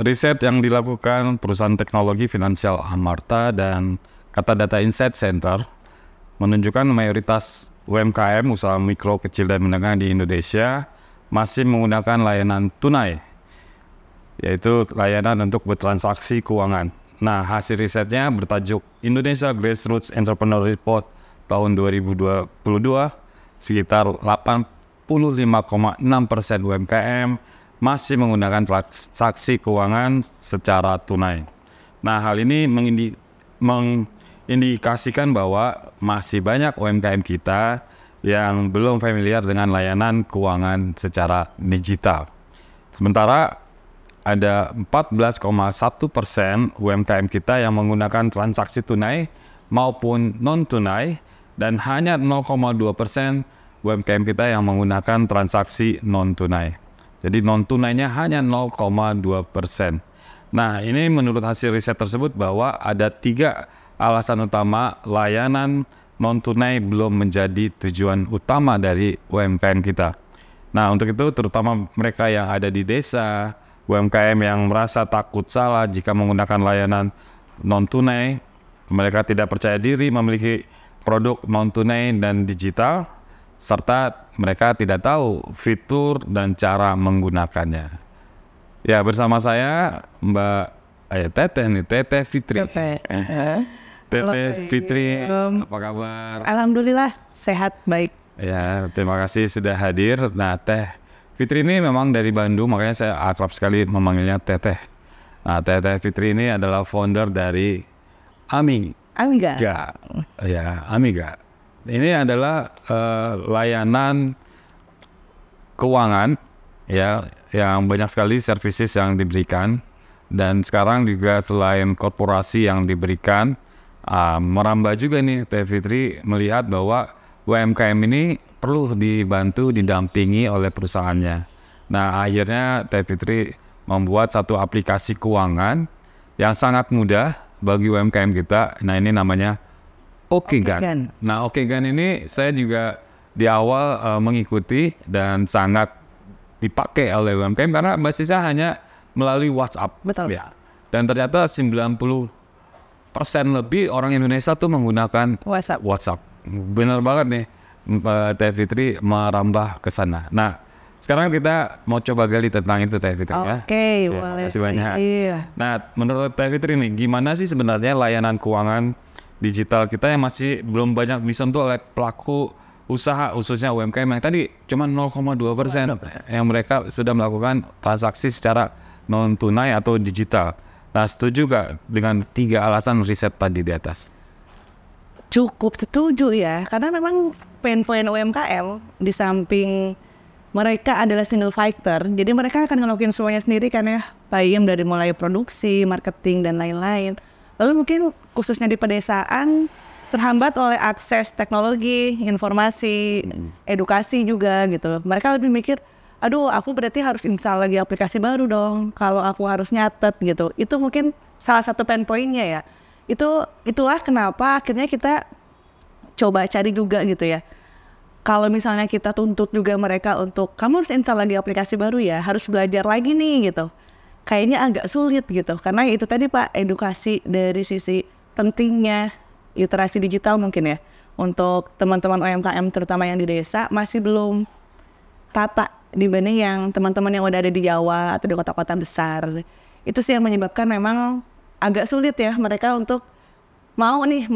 riset yang dilakukan perusahaan teknologi finansial Amarta dan Kata Data Insight Center menunjukkan mayoritas UMKM usaha mikro, kecil, dan menengah di Indonesia masih menggunakan layanan tunai, yaitu layanan untuk bertransaksi keuangan. Nah, hasil risetnya bertajuk Indonesia Grassroots Entrepreneur Report tahun 2022, sekitar 85,6% UMKM masih menggunakan transaksi keuangan secara tunai. Nah, hal ini mengindikasikan bahwa masih banyak UMKM kita yang belum familiar dengan layanan keuangan secara digital. Sementara ada 14,1% UMKM kita yang menggunakan transaksi tunai maupun non-tunai, dan hanya 0,2% UMKM kita yang menggunakan transaksi non-tunai. Jadi non-tunainya hanya 0,2%. Nah, ini menurut hasil riset tersebut bahwa ada 3 alasan utama layanan non-tunai belum menjadi tujuan utama dari UMKM kita. Nah, untuk itu terutama mereka yang ada di desa, UMKM yang merasa takut salah jika menggunakan layanan non-tunai, mereka tidak percaya diri memiliki produk non-tunai dan digital, serta mereka tidak tahu fitur dan cara menggunakannya. Ya, bersama saya Mbak Teteh Fitri. Teteh Fitri, apa kabar? Alhamdulillah, sehat, baik. Ya, terima kasih sudah hadir. Nah, Teh Fitri ini memang dari Bandung, makanya saya akrab sekali memanggilnya Teteh. Nah, Teteh Fitri ini adalah founder dari Amiga. Ya, Amiga. Ini adalah layanan keuangan ya yang banyak sekali services yang diberikan, dan sekarang juga selain korporasi yang diberikan, merambah juga nih Teh Fitri melihat bahwa UMKM ini perlu dibantu, didampingi oleh perusahaannya. Nah, akhirnya Teh Fitri membuat satu aplikasi keuangan yang sangat mudah bagi UMKM kita. Nah, ini namanya Okegan. Nah, Okegan ini saya juga di awal mengikuti dan sangat dipakai oleh UMKM karena basisnya hanya melalui WhatsApp. Betul. Ya. Dan ternyata 90% lebih orang Indonesia tuh menggunakan WhatsApp. Benar banget nih, Teh Fitri merambah ke sana. Nah, sekarang kita mau coba gali tentang itu, Teh Fitri. Oke, boleh. Terima kasih banyak. Iya. Nah, menurut Teh Fitri nih, gimana sih sebenarnya layanan keuangan digital kita yang masih belum banyak disentuh oleh pelaku usaha, khususnya UMKM yang tadi cuma 0,2% yang mereka sudah melakukan transaksi secara non-tunai atau digital. Nah, setuju gak dengan 3 alasan riset tadi di atas? Cukup setuju ya, karena memang pain point UMKM di samping mereka adalah single fighter, jadi mereka akan ngelakuin semuanya sendiri kan ya, Pak, dari mulai produksi, marketing, dan lain-lain. Lalu mungkin khususnya di pedesaan terhambat oleh akses teknologi, informasi, edukasi juga gitu. Mereka lebih mikir, aduh aku berarti harus install lagi aplikasi baru dong, kalau aku harus nyatet gitu. Itu mungkin salah satu pain point-nya ya. Itulah kenapa akhirnya kita coba cari juga gitu ya. Kalau misalnya kita tuntut juga mereka untuk, kamu harus install lagi aplikasi baru ya, harus belajar lagi nih gitu. Kayaknya agak sulit gitu, karena itu tadi Pak, edukasi dari sisi pentingnya literasi digital mungkin ya, untuk teman-teman UMKM terutama yang di desa masih belum rata dibanding yang teman-teman yang udah ada di Jawa atau di kota-kota besar. Itu sih yang menyebabkan memang agak sulit ya mereka untuk mau nih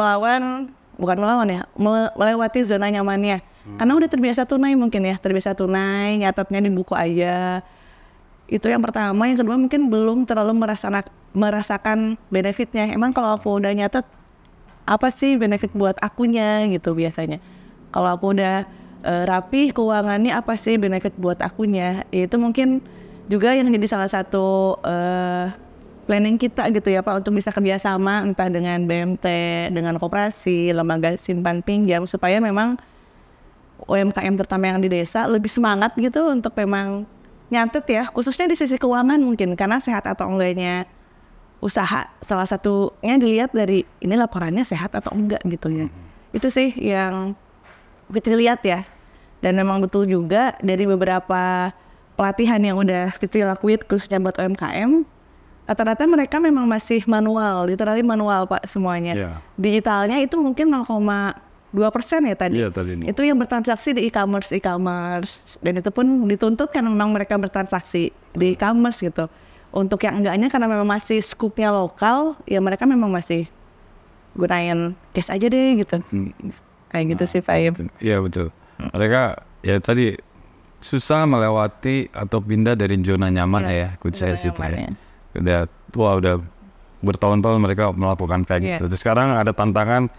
melewati zona nyamannya. Karena udah terbiasa tunai mungkin ya, terbiasa tunai, nyatetnya di buku aja. Itu yang pertama. Yang kedua mungkin belum terlalu merasakan benefitnya. Emang kalau aku udah nyatet, apa sih benefit buat akunya gitu biasanya. Kalau aku udah rapi keuangannya, apa sih benefit buat akunya. Itu mungkin juga yang jadi salah satu planning kita gitu ya Pak, untuk bisa kerjasama entah dengan BMT, dengan koperasi, lembaga simpan pinjam, supaya memang UMKM terutama yang di desa lebih semangat gitu untuk memang nyatet ya, khususnya di sisi keuangan mungkin, karena sehat atau enggaknya usaha salah satunya dilihat dari ini laporannya sehat atau enggak gitu ya. Itu sih yang Fitri lihat ya. Dan memang betul juga dari beberapa pelatihan yang udah Fitri lakuin khususnya buat UMKM, rata-rata mereka memang masih manual, literally manual Pak semuanya. Iya. Digitalnya itu mungkin 0,2% ya tadi. Iya, tadi ini. Itu yang bertransaksi di e-commerce, dan itu pun dituntut kan memang mereka bertransaksi di e-commerce gitu. Untuk yang enggaknya karena memang masih skupnya lokal, ya mereka memang masih gunain cash aja deh gitu. Kayak gitu sih Pak Im. Iya betul. Mereka ya tadi susah melewati atau pindah dari zona nyaman ya, could saya sih ya. Udah bertahun-tahun mereka melakukan kayak gitu. Terus sekarang ada tantangan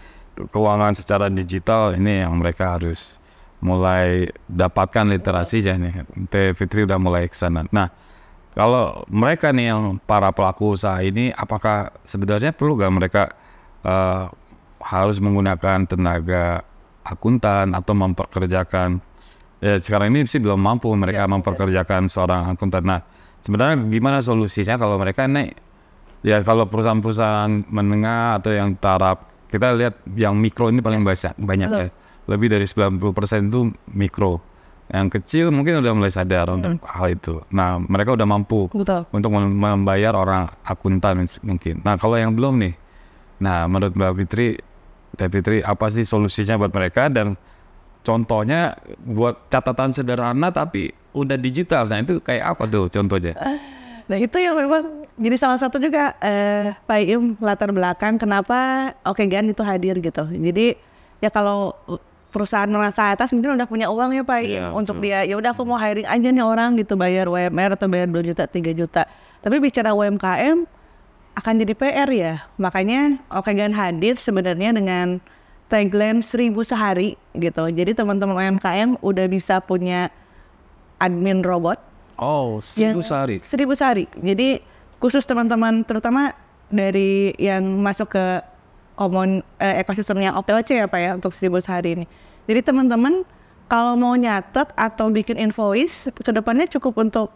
keuangan secara digital ini yang mereka harus mulai dapatkan literasi ya nih. Teh Fitri udah mulai ke sana. Nah, kalau mereka nih yang para pelaku usaha ini, apakah sebenarnya perlu gak mereka harus menggunakan tenaga akuntan atau memperkerjakan? Ya sekarang ini sih belum mampu mereka memperkerjakan seorang akuntan. Nah, sebenarnya gimana solusinya kalau mereka naik? Ya kalau perusahaan-perusahaan menengah atau yang taraf, kita lihat yang mikro ini paling banyak ya. Lebih dari 90% itu mikro. Yang kecil mungkin udah mulai sadar untuk hal itu. Nah, mereka udah mampu untuk membayar orang akuntan mungkin. Nah, kalau yang belum nih, nah menurut Teh Fitri, apa sih solusinya buat mereka? Dan contohnya buat catatan sederhana tapi udah digital. Nah, itu kayak apa tuh contohnya? Nah, itu yang memang jadi salah satu juga Pak Im latar belakang kenapa Okegan itu hadir gitu. Jadi ya kalau perusahaan menengah ke atas mungkin udah punya uang ya Pak Im untuk dia ya udah aku mau hiring aja nih orang gitu, bayar UMR atau bayar 2 juta 3 juta. Tapi bicara UMKM akan jadi PR ya. Makanya Okegan hadir sebenarnya dengan tagline 1000 sehari gitu. Jadi teman-teman UMKM udah bisa punya admin robot. Oh, 1000 sehari. 1000 sehari. Jadi khusus teman-teman terutama dari yang masuk ke ekosistemnya OPLC ya Pak ya untuk 1000 sehari ini. Jadi teman-teman kalau mau nyatet atau bikin invoice kedepannya cukup untuk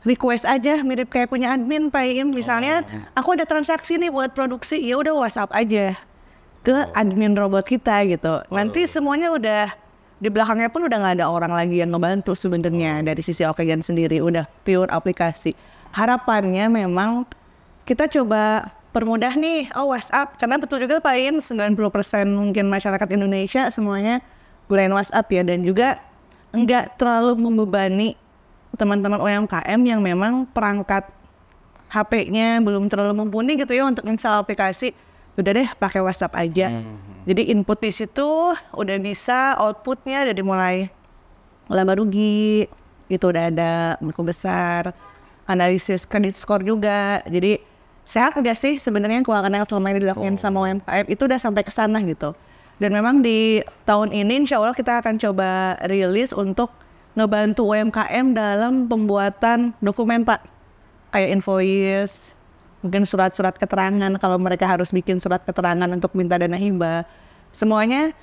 request aja mirip kayak punya admin Pak Im. Misalnya aku ada transaksi nih buat produksi, ya udah WhatsApp aja ke admin robot kita gitu. Nanti semuanya udah di belakangnya pun udah nggak ada orang lagi yang ngebantu sebenarnya dari sisi Okegan sendiri, udah pure aplikasi. Harapannya memang kita coba permudah nih WhatsApp, karena betul juga Pak Im 90% mungkin masyarakat Indonesia semuanya gunain WhatsApp ya, dan juga nggak terlalu membebani teman-teman UMKM yang memang perangkat HP-nya belum terlalu mumpuni gitu ya untuk install aplikasi. Udah deh pakai WhatsApp aja. Jadi input di situ udah bisa, outputnya udah dimulai laba rugi, itu udah ada buku besar, analisis kredit skor juga. Jadi sehat nggak sih sebenarnya keuangan yang selama ini dilakukan sama UMKM itu udah sampai ke sana gitu. Dan memang di tahun ini insya Allah kita akan coba rilis untuk ngebantu UMKM dalam pembuatan dokumen Pak, kayak invoice, mungkin surat-surat keterangan kalau mereka harus bikin surat keterangan untuk minta dana hibah. Semuanya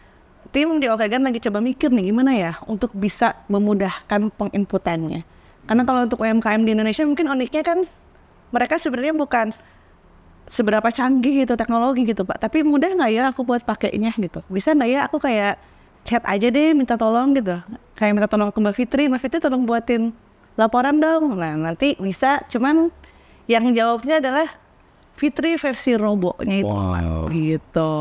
tim di Okegan lagi coba mikir nih gimana ya untuk bisa memudahkan penginputannya. Karena kalau untuk UMKM di Indonesia mungkin uniknya kan mereka sebenarnya bukan seberapa canggih gitu teknologi gitu Pak, tapi mudah nggak ya aku buat pakainya gitu. Bisa nggak ya aku kayak chat aja deh minta tolong gitu, kayak minta tolong ke Mbak Fitri tolong buatin laporan dong. Nah nanti bisa, cuman yang jawabnya adalah Fitri versi robotnya itu gitu.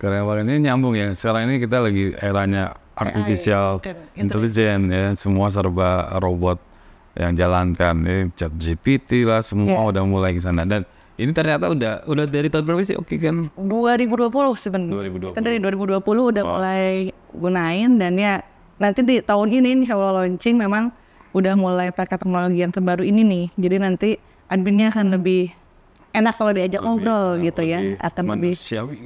Keren banget, ini nyambung ya. Sekarang ini kita lagi eranya artificial intelligence ya, semua serba robot yang jalankan. Ini ChatGPT lah, semua udah mulai ke sana. Dan ini ternyata udah dari tahun berapa sih? Oke kan? 2020 sebenarnya. Kita dari 2020 udah mulai gunain, dan ya nanti di tahun ini insya Allah launching memang udah mulai pakai teknologi yang terbaru ini nih. Jadi nanti adminnya akan lebih enak kalau diajak ngobrol gitu ya, akan lebih manusiawi.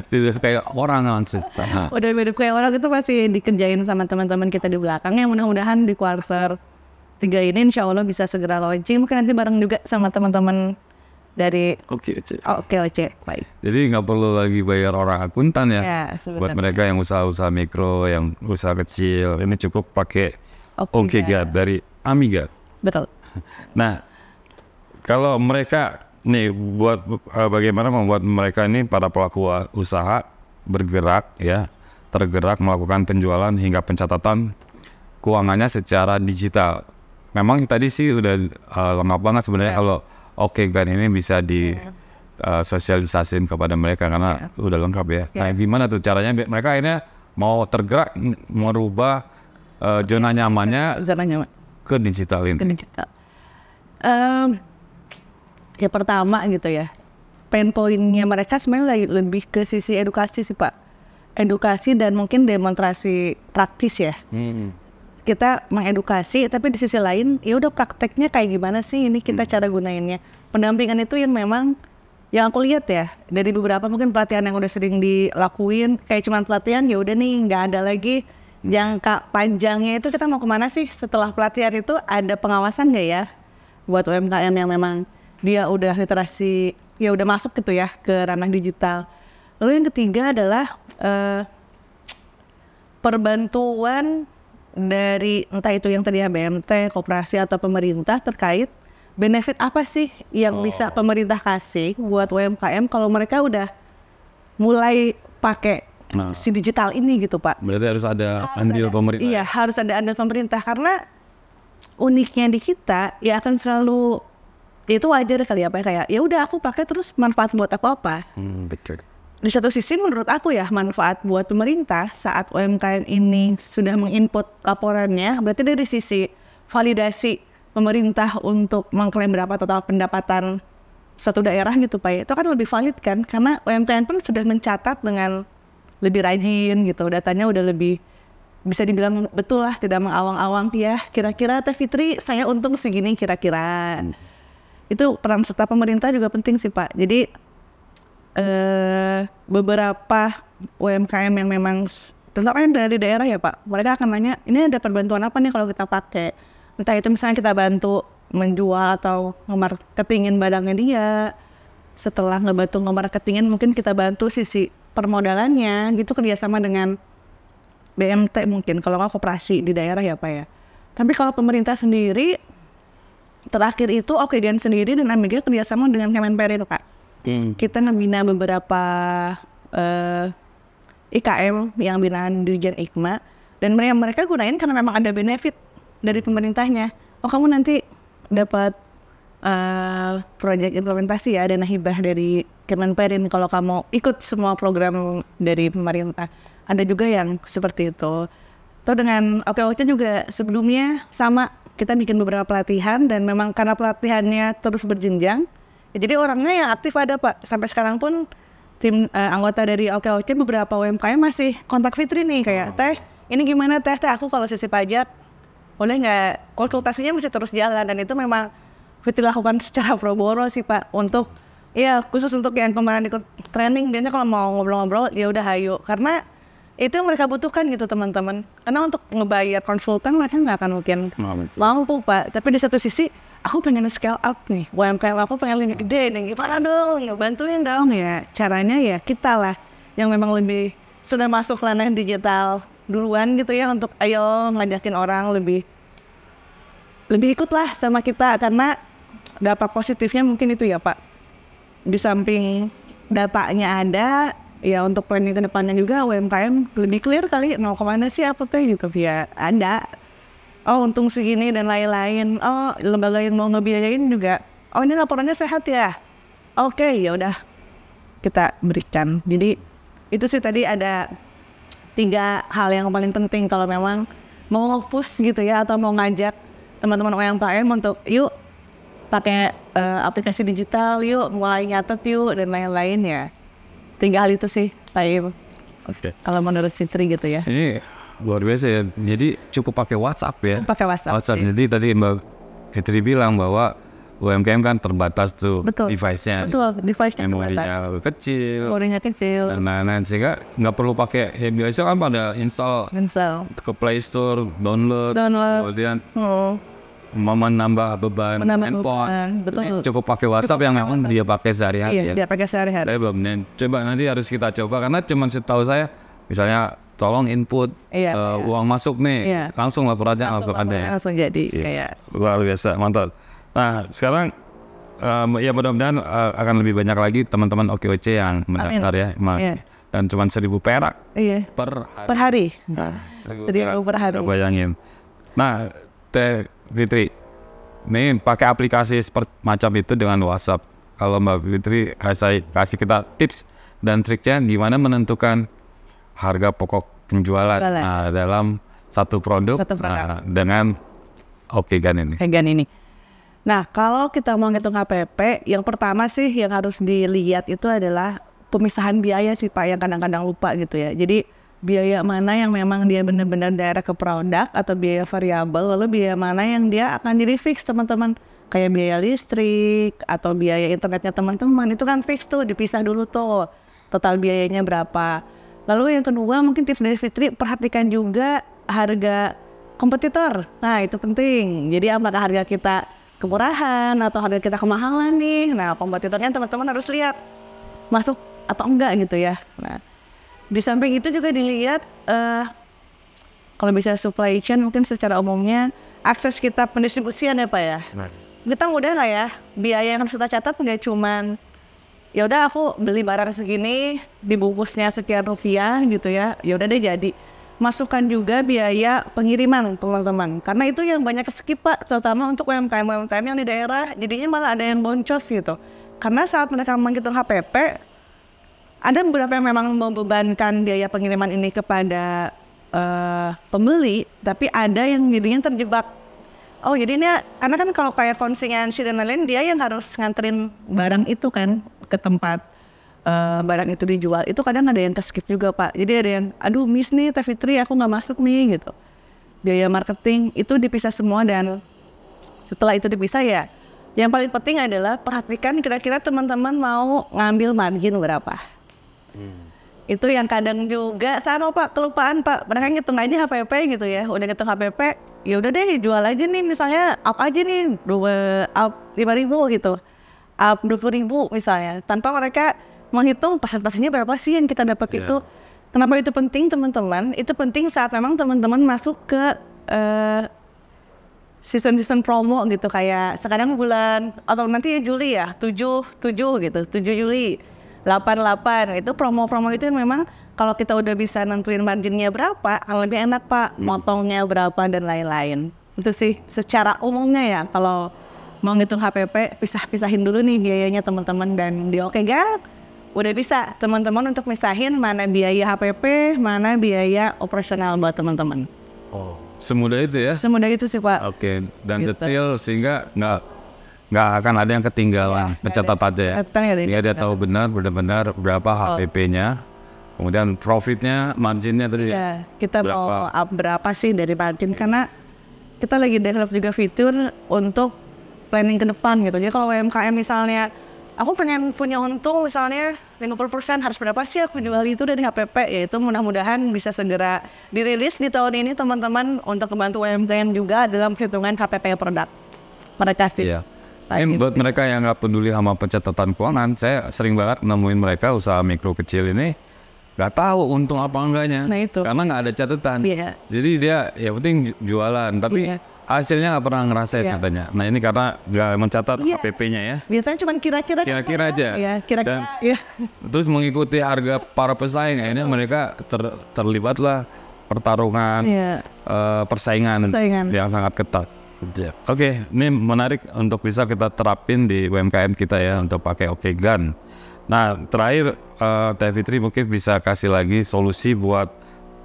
Tidak kayak orang langsung. Udah mirip kayak orang, itu masih dikerjain sama teman-teman kita di belakangnya. Mudah-mudahan di kuartal 3 ini insya Allah bisa segera launching, mungkin nanti bareng juga sama teman-teman dari OKLC. Baik. Jadi nggak perlu lagi bayar orang akuntan ya buat mereka yang usaha-usaha mikro, yang usaha kecil. Ini cukup pakai Okegan dari Amiga. Betul. Nah, kalau mereka nih buat bagaimana membuat mereka ini para pelaku usaha bergerak ya, tergerak melakukan penjualan hingga pencatatan keuangannya secara digital. Memang tadi sih udah lengkap banget sebenarnya kalau Oke kan ini bisa di sosialisasiin kepada mereka karena udah lengkap ya. Nah gimana tuh caranya mereka akhirnya mau tergerak merubah zona nyamannya ke digital ini? Ke digital. Ya pertama gitu ya, pain point-nya mereka sebenarnya lebih ke sisi edukasi sih Pak. Edukasi dan mungkin demonstrasi praktis ya. Kita mengedukasi, tapi di sisi lain ya udah prakteknya kayak gimana sih ini kita cara gunainnya. Pendampingan itu yang memang yang aku lihat ya dari beberapa mungkin pelatihan yang udah sering dilakuin kayak cuman pelatihan ya udah nih nggak ada lagi jangka panjangnya itu kita mau kemana sih setelah pelatihan itu ada pengawasan nggak ya buat UMKM yang memang dia udah literasi ya udah masuk gitu ya ke ranah digital. Lalu yang ketiga adalah perbantuan dari entah itu yang tadi BMT, koperasi atau pemerintah terkait benefit apa sih yang bisa pemerintah kasih buat UMKM kalau mereka udah mulai pakai si digital ini gitu Pak. Berarti harus ada andil pemerintah. Iya, harus ada andil pemerintah karena uniknya di kita ya akan selalu itu wajar kali apa ya kayak ya udah aku pakai terus manfaat buat aku apa? Betul. Di satu sisi menurut aku ya manfaat buat pemerintah saat UMKM ini sudah menginput laporannya berarti dari sisi validasi pemerintah untuk mengklaim berapa total pendapatan suatu daerah gitu Pak ya, itu kan lebih valid kan karena UMKM pun sudah mencatat dengan lebih rajin gitu, datanya udah lebih bisa dibilang betul lah tidak mengawang-awang ya kira-kira Teh Fitri saya untung segini kira-kira. Itu peran serta pemerintah juga penting sih Pak. Jadi beberapa UMKM yang memang terutama dari daerah ya Pak, mereka akan nanya ini ada perbantuan apa nih kalau kita pakai, entah itu misalnya kita bantu menjual atau nge-marketingin barangnya dia, setelah ngebantu nge-marketingin mungkin kita bantu sisi permodalannya gitu kerjasama dengan BMT mungkin kalau nggak koperasi di daerah ya Pak ya. Tapi kalau pemerintah sendiri terakhir itu Okegan sendiri dan Amiga kerjasama dengan Kemenperin Pak. Kita ngebina beberapa IKM yang binaan Dirjen IKMA dan mereka gunain karena memang ada benefit dari pemerintahnya. Oh kamu nanti dapat proyek implementasi ya dana hibah dari Kemenperin kalau kamu ikut semua program dari pemerintah. Ada juga yang seperti itu. Atau dengan OKOC juga sebelumnya sama kita bikin beberapa pelatihan dan memang karena pelatihannya terus berjenjang. Jadi orangnya yang aktif ada Pak, sampai sekarang pun tim anggota dari OKOC beberapa UMKM masih kontak Fitri nih kayak Teh, ini gimana Teh aku kalau sisi pajak boleh nggak konsultasinya bisa terus jalan dan itu memang Fitri lakukan secara pro bono sih Pak untuk ya khusus untuk yang kemarin ikut training biasanya kalau mau ngobrol-ngobrol ya udah hayu karena itu yang mereka butuhkan gitu teman-teman karena untuk ngebayar konsultan mereka nggak akan mungkin mampu Pak tapi di satu sisi aku pengen scale up nih, UMKM aku pengen lebih gede nih, gimana dong, bantuin dong ya. Caranya ya kita lah yang memang lebih sudah masuk ranah digital duluan gitu ya untuk ayo ngajakin orang lebih ikutlah sama kita karena dampak positifnya mungkin itu ya Pak. Di samping datanya ada, ya untuk planning ke depannya juga UMKM lebih clear kali mau kemana sih apa tuh gitu ya ada. Oh untung segini dan lain-lain. Oh lembaga yang mau ngebiayain juga. Oh ini laporannya sehat ya. Oke ya udah kita berikan. Jadi itu sih tadi ada 3 hal yang paling penting kalau memang mau nge-push gitu ya atau mau ngajak teman-teman UMKM untuk yuk pakai aplikasi digital, yuk mulai nyatet yuk dan lain-lain ya. 3 hal itu sih Pak Im. Kalau menurut Fitri gitu ya. Ini luar biasa ya. Jadi cukup pakai WhatsApp ya. Pakai WhatsApp. Ya. Jadi tadi Mbak Fitri bilang bahwa UMKM kan terbatas tuh device-nya. Betul, device-nya memorinya kecil. Memorinya kecil. Dan lain-lain sehingga nggak perlu pakai ya biasa kan pada install ke Play Store, download. Kemudian menambah beban handphone. Betul. Cukup pakai WhatsApp yang memang dia pakai sehari-hari. Iya, dia pakai sehari-hari. Saya belum coba nanti harus kita coba karena cuman setahu saya misalnya tolong input uang masuk nih, langsung laporannya langsung ada ya. Langsung jadi kayak luar biasa, mantap. Nah sekarang ya mudah-mudahan akan lebih banyak lagi teman-teman OKOC yang mendaftar ya. Dan cuma 1.000 perak per hari. 1.000 per hari. Bayangin. Nah Teh Fitri, nih pakai aplikasi seperti macam itu dengan WhatsApp. Kalau Mbak Fitri kasih kita tips dan triknya gimana menentukan harga pokok penjualan dalam satu produk, dengan Okegan ini. Okegan ini. Nah, kalau kita mau ngitung HPP, yang pertama sih yang harus dilihat itu adalah pemisahan biaya sih Pak, yang kadang-kadang lupa gitu ya. Jadi biaya mana yang memang dia benar-benar direct ke produk atau biaya variabel, lalu biaya mana yang dia akan jadi fix teman-teman. Kayak biaya listrik atau biaya internetnya teman-teman, itu kan fix tuh, dipisah dulu tuh total biayanya berapa. Lalu yang kedua mungkin tips dari Fitri, perhatikan juga harga kompetitor. Nah itu penting, jadi apakah harga kita kemurahan atau harga kita kemahalan nih. Nah kompetitornya teman-teman harus lihat masuk atau enggak gitu ya. Nah di samping itu juga dilihat kalau bisa supply chain, mungkin secara umumnya akses kita pendistribusian ya Pak ya. Kita mudah nggak ya, biaya yang harus kita catat nggak cuman ya udah aku beli barang segini dibungkusnya sekian rupiah gitu ya, ya udah deh jadi. Masukkan juga biaya pengiriman teman-teman, karena itu yang banyak skip Pak, terutama untuk UMKM yang di daerah, jadinya malah ada yang boncos gitu. Karena saat mereka menghitung HPP, ada beberapa yang memang membebankan biaya pengiriman ini kepada pembeli, tapi ada yang jadinya terjebak. Oh jadi ini, karena kan kalau kayak konsinyasi dan lain-lain, dia yang harus nganterin barang itu kan ke tempat barang itu dijual, itu kadang ada yang ke-skip juga Pak. Jadi ada yang, aduh miss nih Teh Fitri, aku nggak masuk nih gitu. Biaya marketing itu dipisah semua, dan setelah itu dipisah ya, yang paling penting adalah perhatikan kira-kira teman-teman mau ngambil margin berapa. Itu yang kadang juga sama Pak, kelupaan Pak. Mereka ngitung aja HPP gitu ya, udah ngitung HPP, ya udah deh jual aja nih, misalnya up aja nih, up 5.000 gitu, up 20.000 misalnya, tanpa mereka menghitung persentasenya berapa sih yang kita dapat itu. Kenapa itu penting teman-teman? Itu penting saat memang teman-teman masuk ke season promo gitu, kayak sekarang bulan atau nanti Juli ya, 7 gitu, 7 Juli, 8 itu promo-promo itu memang kalau kita udah bisa nentuin marginnya berapa, akan lebih enak Pak, motongnya berapa dan lain-lain. Itu sih secara umumnya ya, kalau mau ngitung HPP, pisah-pisahin dulu nih biayanya teman-teman, dan di Okegan udah bisa teman-teman untuk misahin mana biaya HPP, mana biaya operasional buat teman-teman. Oh, semudah itu ya? Semudah itu sih Pak. Oke, dan gitu. Detail sehingga nggak akan ada yang ketinggalan, tercatat aja ya. Sehingga dia tahu benar-benar berapa HPP-nya, kemudian profitnya, marginnya tadi ya. Kita mau up berapa sih dari margin, karena kita lagi develop juga fitur untuk planning ke depan gitu. Jadi kalau UMKM misalnya, aku pengen punya untung misalnya 50%, harus berapa sih aku jual itu dari HPP, yaitu mudah-mudahan bisa segera dirilis di tahun ini teman-teman, untuk membantu UMKM juga dalam perhitungan HPP produk mereka sih. Iya. Ini buat mereka yang nggak peduli sama pencatatan keuangan, saya sering banget nemuin mereka usaha mikro kecil ini nggak tahu untung apa enggaknya, karena nggak ada catatan. Jadi dia ya penting jualan, tapi hasilnya nggak pernah ngerasain katanya. Nah ini karena nggak mencatat HPP-nya ya. Biasanya cuma kira-kira aja. Ya, kira-kira. Terus mengikuti harga para pesaing, akhirnya mereka terlibatlah pertarungan, persaingan yang sangat ketat. Oke, ini menarik untuk bisa kita terapin di UMKM kita ya, untuk pakai Okegan. Nah terakhir Teh Fitri mungkin bisa kasih lagi solusi buat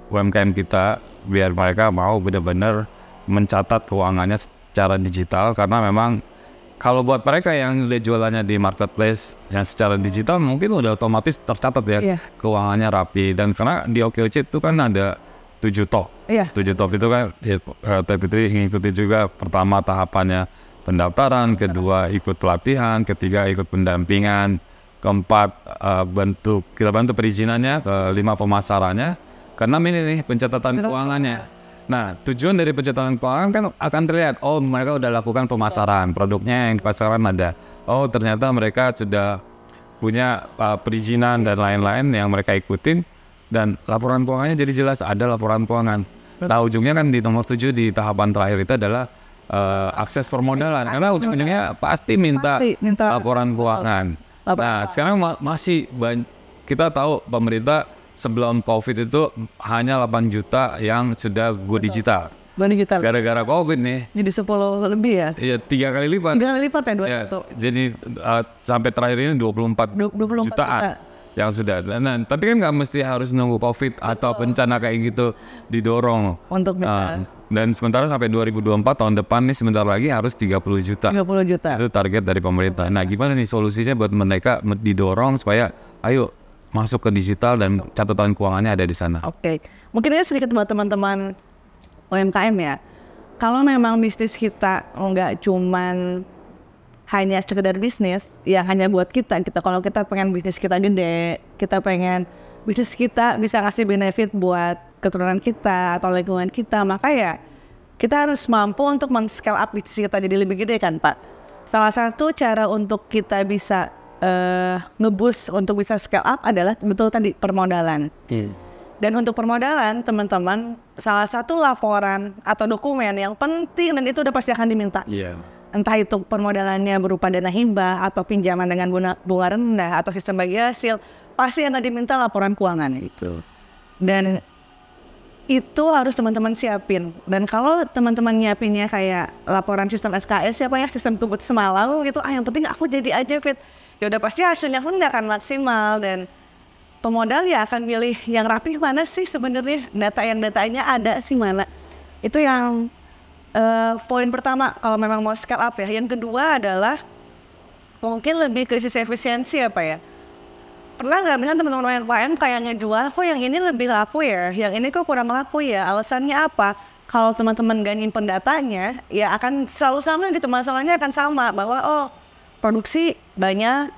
UMKM kita biar mereka mau benar-benar mencatat keuangannya secara digital, karena memang kalau buat mereka yang udah jualannya di marketplace yang secara digital mungkin udah otomatis tercatat ya, keuangannya rapi. Dan karena di OKOC itu kan ada 7 top. 7 top itu kan Teh Fitri ngikuti juga, pertama tahapannya pendaftaran, kedua ikut pelatihan, ketiga ikut pendampingan, keempat kita bantu perizinannya, kelima pemasarannya, keenam ini nih pencatatan keuangannya. Nah, tujuan dari pencatatan keuangan kan akan terlihat, oh mereka udah lakukan pemasaran, produknya yang pasaran ada. Oh ternyata mereka sudah punya perizinan dan lain-lain yang mereka ikutin, dan laporan keuangannya jadi jelas, ada laporan keuangan. Nah ujungnya kan di nomor 7 di tahapan terakhir itu adalah akses permodalan, karena ujung-ujungnya pasti minta laporan keuangan. Nah sekarang masih kita tahu pemerintah sebelum COVID itu hanya 8 juta yang sudah go digital. 2 juta. Gara-gara COVID nih. Jadi 10 lebih ya? Iya, 3 kali lipat. 3 kali lipat ya, 2 Ya, juta. jadi sampai terakhir ini 24 24 jutaan juta. yang sudah. Nah, tapi kan nggak mesti harus nunggu COVID atau bencana kayak gitu didorong. Untuk bisa. Dan sementara sampai 2024 tahun depan nih sebentar lagi harus 30 juta. 30 juta. Itu target dari pemerintah. Nah, gimana nih solusinya buat mereka didorong supaya ayo masuk ke digital dan catatan keuangannya ada di sana. Oke. Mungkin ini sedikit buat teman-teman UMKM ya. Kalau memang bisnis kita nggak cuman hanya sekedar bisnis, ya hanya buat kita. Kalau kita pengen bisnis kita gede, kita pengen bisnis kita bisa ngasih benefit buat keturunan kita atau lingkungan kita, maka ya kita harus mampu untuk men-scale up bisnis kita jadi lebih gede kan Pak. Salah satu cara untuk kita bisa nge-boost untuk bisa scale up adalah betul tadi permodalan. Dan untuk permodalan teman-teman, salah satu laporan atau dokumen yang penting dan itu udah pasti akan diminta. Entah itu permodalannya berupa dana hibah atau pinjaman dengan bunga rendah atau sistem bagi hasil, pasti akan diminta laporan keuangan. Dan itu harus teman-teman siapin. Dan kalau teman-teman nyiapinnya kayak laporan sistem SKS siapa ya, sistem kebut semalam gitu, yang penting aku jadi aja fit. Ya udah pasti hasilnya pun nggak akan maksimal dan pemodal ya akan milih yang rapi mana sih sebenarnya datanya ada sih mana. Itu yang poin pertama kalau memang mau scale up ya. Yang kedua adalah mungkin lebih ke sisi efisiensi apa ya. Pernah nggak misalnya teman-teman UMKM kayak ngejual kok yang ini lebih laku ya, yang ini kok kurang laku ya, alasannya apa? Kalau teman-teman gak nyimpen datanya ya akan selalu sama gitu, masalahnya akan sama bahwa produksi banyak,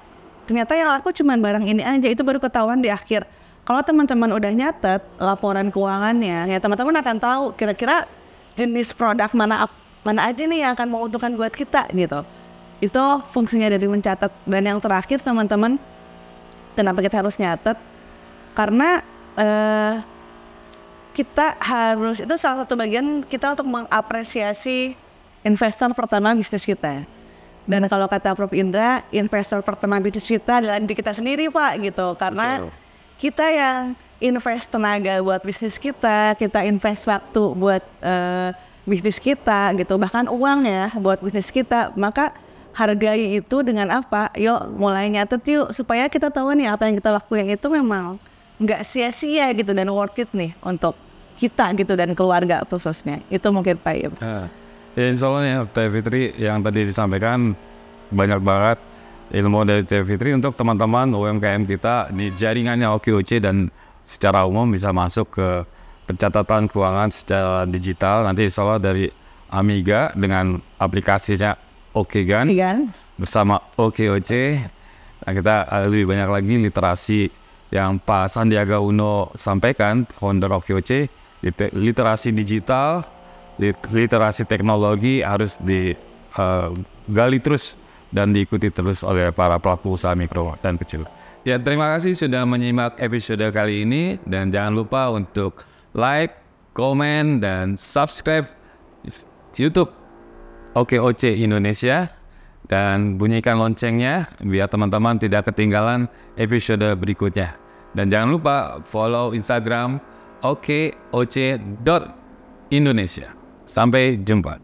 ternyata yang laku cuma barang ini aja, itu baru ketahuan di akhir. Kalau teman-teman udah nyatet laporan keuangannya, ya teman-teman akan tahu kira-kira jenis produk mana aja nih yang akan menguntungkan buat kita gitu. Itu fungsinya dari mencatat. Dan yang terakhir teman-teman, kenapa kita harus nyatet? Karena kita harus, itu salah satu bagian kita untuk mengapresiasi investor pertama bisnis kita. Dan kalau kata Prof Indra, investor pertama bisnis kita adalah diri kita sendiri Pak gitu. Karena kita yang invest tenaga buat bisnis kita invest waktu buat bisnis kita gitu, bahkan uang ya buat bisnis kita. Maka hargai itu dengan apa? Yuk mulai nyatet yuk supaya kita tahu nih apa yang kita lakuin itu memang nggak sia-sia gitu dan worth it nih untuk kita gitu dan keluarga khususnya. Itu mungkin Pak ya. Ya insya Allah nih Teh Fitri yang tadi disampaikan banyak banget ilmu dari Teh Fitri untuk teman-teman UMKM kita di jaringannya OKOC dan secara umum bisa masuk ke pencatatan keuangan secara digital. Nanti insya Allah dari Amiga dengan aplikasinya OKGAN bersama OKOC. Nah, kita lebih banyak lagi literasi yang Pak Sandiaga Uno sampaikan, founder OKOC, literasi digital, literasi teknologi harus digali terus dan diikuti terus oleh para pelaku usaha mikro dan kecil. Ya, terima kasih sudah menyimak episode kali ini dan jangan lupa untuk like, komen, dan subscribe YouTube OKOC Indonesia dan bunyikan loncengnya biar teman-teman tidak ketinggalan episode berikutnya. Dan jangan lupa follow Instagram OKOC.Indonesia. Sampai jumpa.